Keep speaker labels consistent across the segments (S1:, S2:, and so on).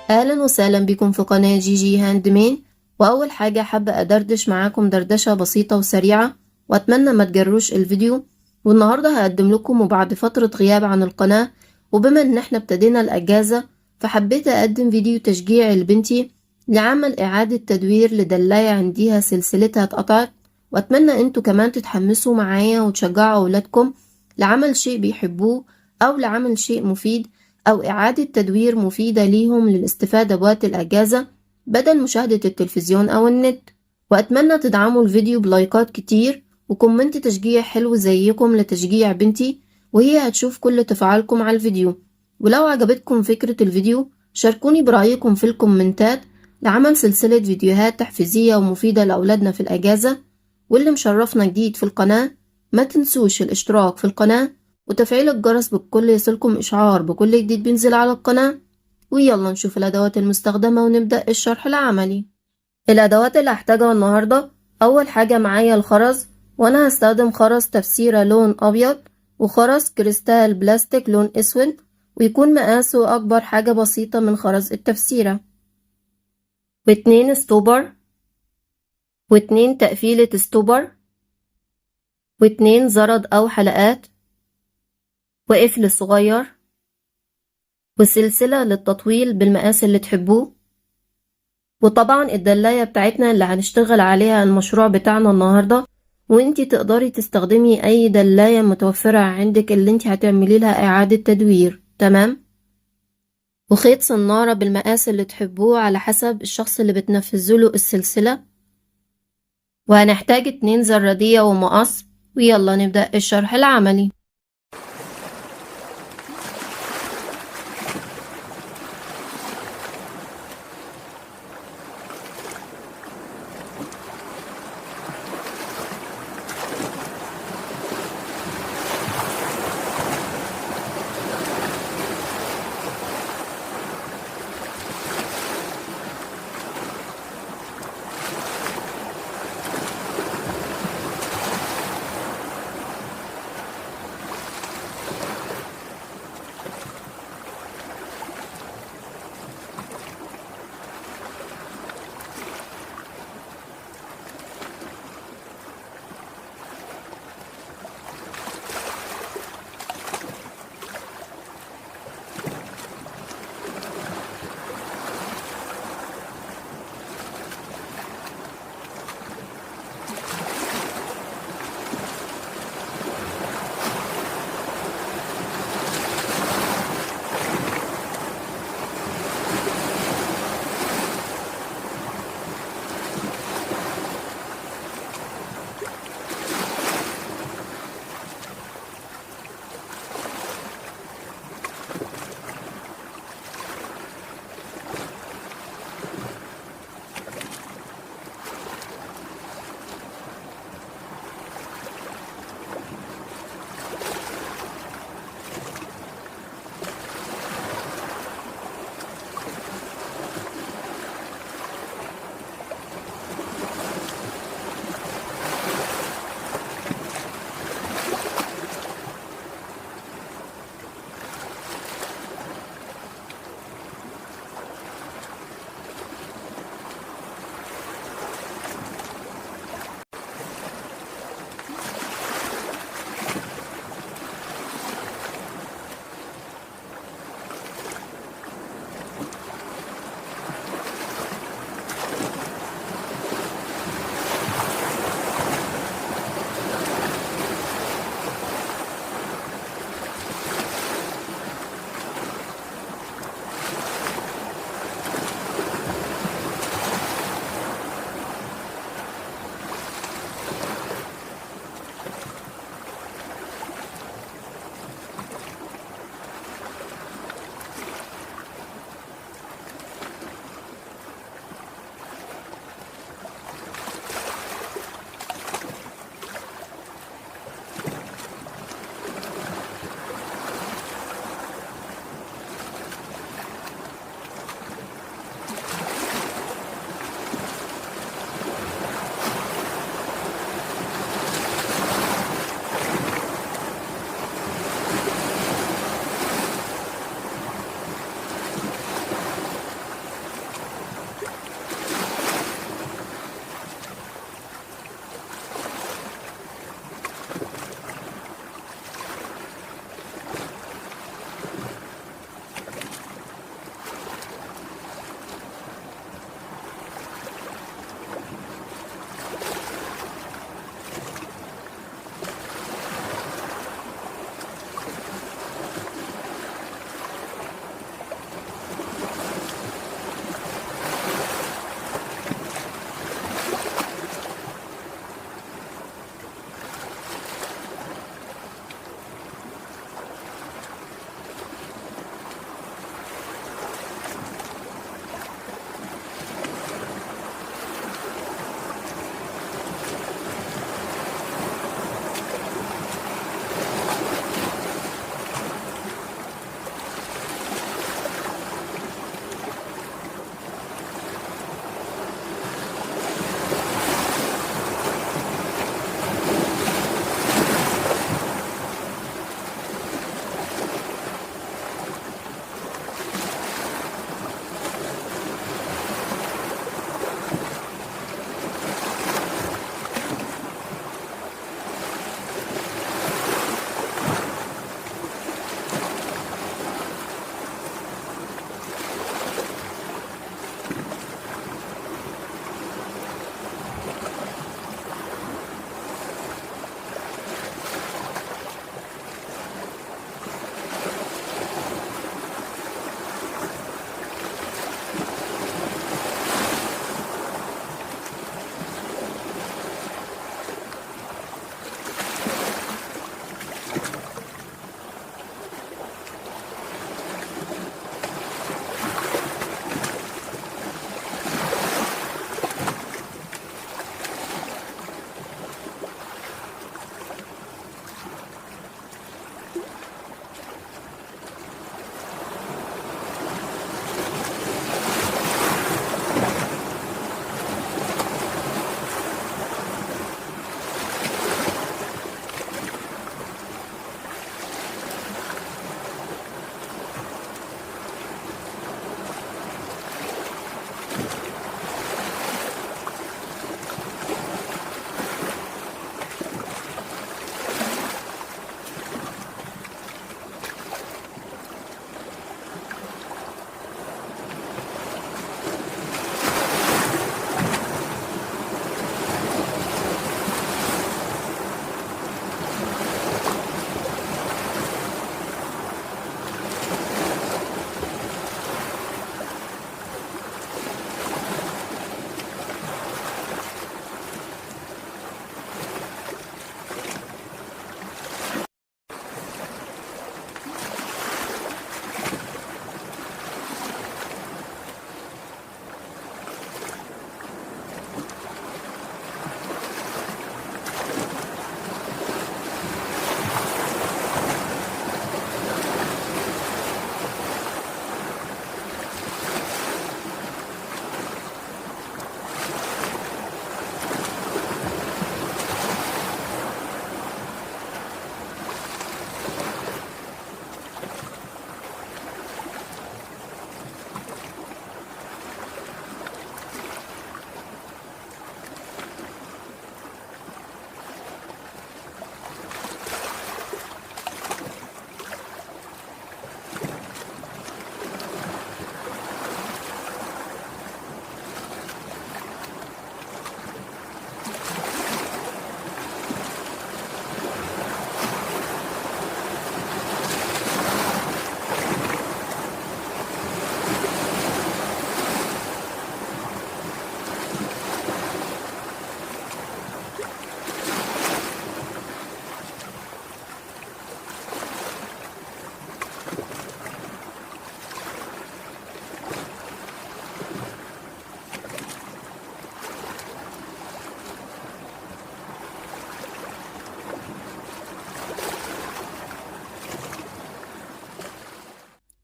S1: أهلا وسهلا بكم في قناة جي جي هاند مين. وأول حاجة حابة أدردش معاكم دردشة بسيطة وسريعة، وأتمنى ما تجروش الفيديو. والنهاردة هقدم لكم وبعد فترة غياب عن القناة، وبما إن احنا ابتدينا الأجازة فحبيت أقدم فيديو تشجيع لبنتي لعمل إعادة تدوير لدلاية عنديها سلسلتها اتقطعت. وأتمنى انتوا كمان تتحمسوا معايا وتشجعوا أولادكم لعمل شيء بيحبوه أو لعمل شيء مفيد أو إعادة تدوير مفيدة ليهم للاستفادة بوقت الأجازة بدل مشاهدة التلفزيون أو النت. وأتمنى تدعموا الفيديو بلايكات كتير وكومنت تشجيع حلو زيكم لتشجيع بنتي، وهي هتشوف كل تفاعلكم على الفيديو. ولو عجبتكم فكرة الفيديو شاركوني برأيكم في الكومنتات لعمل سلسلة فيديوهات تحفيزية ومفيدة لأولادنا في الأجازة. واللي مشرفنا جديد في القناة ما تنسوش الاشتراك في القناة وتفعيل الجرس بالكل يصلكم إشعار بكل جديد بينزل على القناة. ويلا نشوف الأدوات المستخدمة ونبدأ الشرح العملي. الأدوات اللي هحتاجها النهاردة: أول حاجة معايا الخرز، وأنا هستخدم خرز تفسيرة لون أبيض وخرز كريستال بلاستيك لون أسود، ويكون مقاسه أكبر حاجة بسيطة من خرز التفسيرة. واتنين ستوبر، واتنين تقفيلة ستوبر، واتنين زرد أو حلقات، وقفل صغير، وسلسلة للتطويل بالمقاس اللي تحبوه. وطبعا الدلاية بتاعتنا اللي هنشتغل عليها المشروع بتاعنا النهاردة، وانتي تقدري تستخدمي اي دلاية متوفرة عندك اللي انتي هتعملي لها اعادة تدوير. تمام. وخيط صنارة بالمقاس اللي تحبوه على حسب الشخص اللي بتنفذله السلسلة. وهنحتاج 2 زرادية ومقص. ويلا نبدأ الشرح العملي.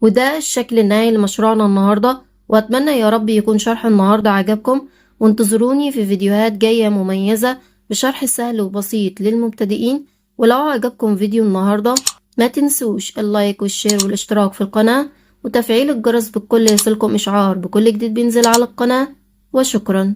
S1: وده الشكل النهائي لمشروعنا النهاردة، وأتمنى يا رب يكون شرح النهاردة عجبكم، وانتظروني في فيديوهات جاية مميزة بشرح سهل وبسيط للمبتدئين. ولو عجبكم فيديو النهاردة ما تنسوش اللايك والشير والاشتراك في القناة وتفعيل الجرس بالكل يصلكم إشعار بكل جديد بينزل على القناة. وشكرا.